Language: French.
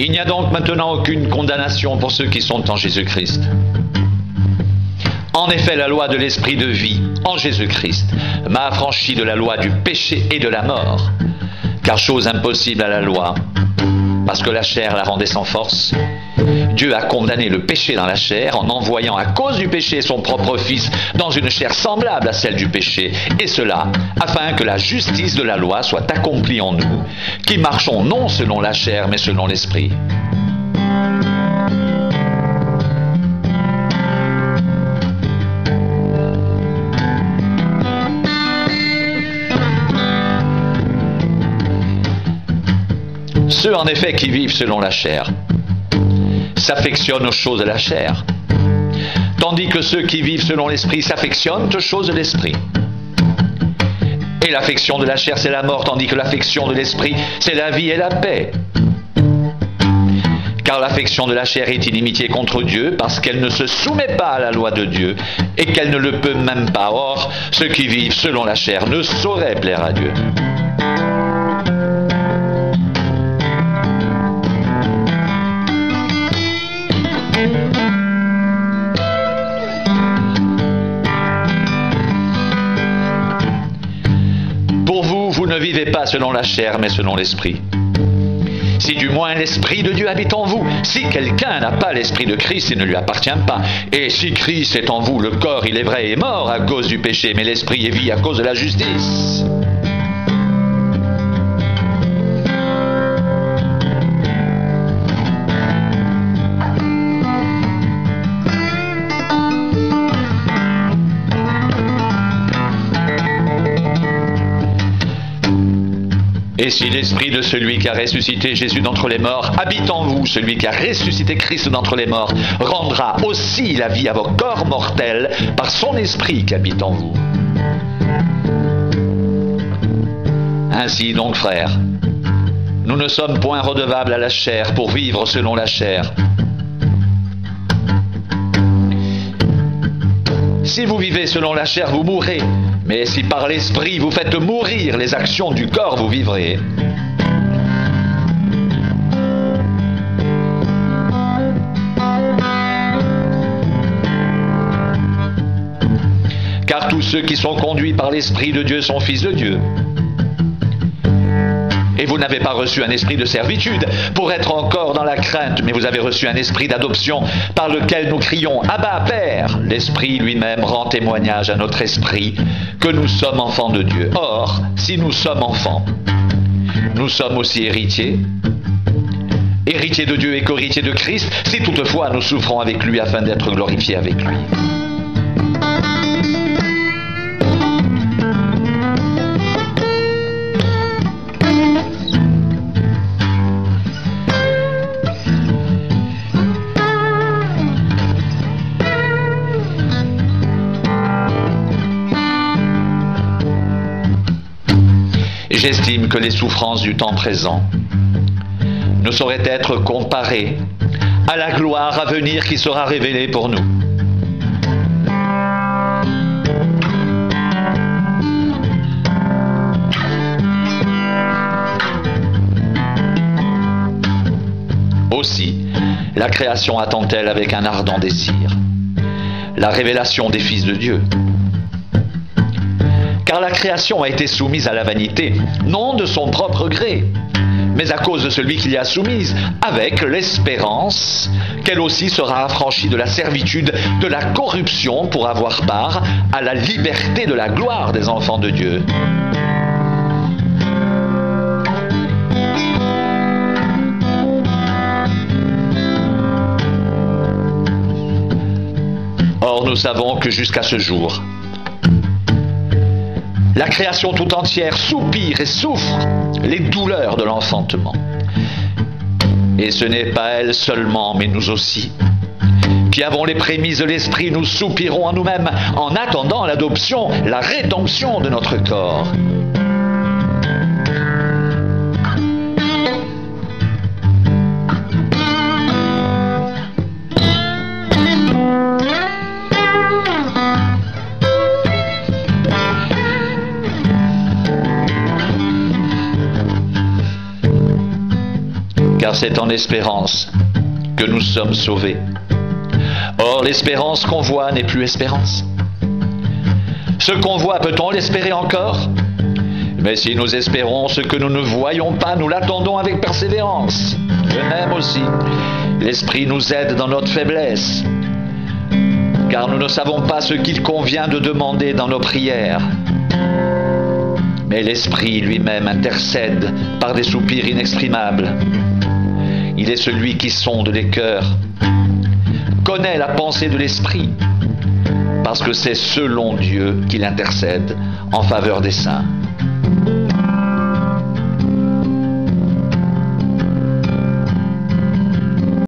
Il n'y a donc maintenant aucune condamnation pour ceux qui sont en Jésus-Christ. En effet, la loi de l'esprit de vie en Jésus-Christ m'a affranchi de la loi du péché et de la mort. Car chose impossible à la loi, parce que la chair la rendait sans force, Dieu a condamné le péché dans la chair en envoyant à cause du péché son propre Fils dans une chair semblable à celle du péché, et cela afin que la justice de la loi soit accomplie en nous, qui marchons non selon la chair mais selon l'esprit. Ceux en effet qui vivent selon la chair s'affectionnent aux choses de la chair, tandis que ceux qui vivent selon l'esprit s'affectionnent aux choses de l'esprit. Et l'affection de la chair c'est la mort, tandis que l'affection de l'esprit c'est la vie et la paix. Car l'affection de la chair est inimitié contre Dieu, parce qu'elle ne se soumet pas à la loi de Dieu, et qu'elle ne le peut même pas. Or, ceux qui vivent selon la chair ne sauraient plaire à Dieu. Vous ne vivez pas selon la chair, mais selon l'esprit. Si du moins l'Esprit de Dieu habite en vous, si quelqu'un n'a pas l'Esprit de Christ, il ne lui appartient pas. Et si Christ est en vous, le corps, il est vrai, est mort à cause du péché, mais l'Esprit est vie à cause de la justice. Et si l'esprit de celui qui a ressuscité Jésus d'entre les morts habite en vous, celui qui a ressuscité Christ d'entre les morts rendra aussi la vie à vos corps mortels par son esprit qui habite en vous. Ainsi donc, frères, nous ne sommes point redevables à la chair pour vivre selon la chair. Si vous vivez selon la chair, vous mourrez. Mais si par l'esprit vous faites mourir les actions du corps, vous vivrez. Car tous ceux qui sont conduits par l'Esprit de Dieu sont fils de Dieu. Et vous n'avez pas reçu un esprit de servitude pour être encore dans la crainte, mais vous avez reçu un esprit d'adoption par lequel nous crions « Abba, Père !» L'Esprit lui-même rend témoignage à notre esprit que nous sommes enfants de Dieu. Or, si nous sommes enfants, nous sommes aussi héritiers, héritiers de Dieu et co-héritiers de Christ, si toutefois nous souffrons avec lui afin d'être glorifiés avec lui. J'estime que les souffrances du temps présent ne sauraient être comparées à la gloire à venir qui sera révélée pour nous. Aussi, la création attend-elle avec un ardent désir la révélation des fils de Dieu. Car la création a été soumise à la vanité, non de son propre gré, mais à cause de celui qui l'y a soumise, avec l'espérance qu'elle aussi sera affranchie de la servitude, de la corruption, pour avoir part à la liberté de la gloire des enfants de Dieu. Or, nous savons que jusqu'à ce jour, la création tout entière soupire et souffre les douleurs de l'enfantement. Et ce n'est pas elle seulement, mais nous aussi, qui avons les prémices de l'Esprit, nous soupirons en nous-mêmes en attendant l'adoption, la rédemption de notre corps. Car c'est en espérance que nous sommes sauvés. Or, l'espérance qu'on voit n'est plus espérance. Ce qu'on voit, peut-on l'espérer encore? Mais si nous espérons ce que nous ne voyons pas, nous l'attendons avec persévérance. De même aussi, l'Esprit nous aide dans notre faiblesse, car nous ne savons pas ce qu'il convient de demander dans nos prières. Mais l'Esprit lui-même intercède par des soupirs inexprimables. Il est celui qui sonde les cœurs, connaît la pensée de l'Esprit, parce que c'est selon Dieu qu'il intercède en faveur des saints.